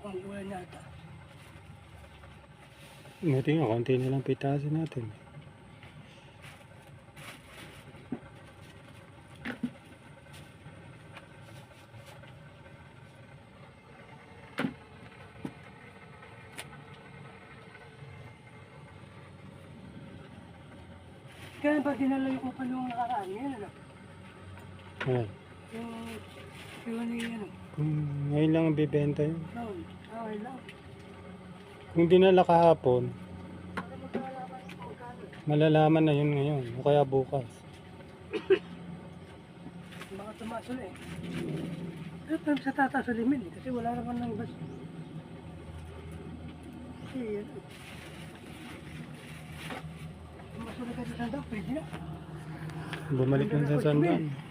Pang ulan yata. Buti nga, konti na lang pitasin natin. Kaya ba dinala ko pa nung nakaraan yan, ano? Ayan. Yung ano. Kung ngayon lang ang bibenta yun. Noon, okay lang. Kung dinala kahapon, malalaman na yun ngayon. O kaya bukas. Baka tumaas ulit. Pero parang sa tataas ulimin eh, kasi wala naman ng bus. Kasi yan eh. Tumaas ulit kasi sa daw, pwede na. Bumalik lang sa sandaan.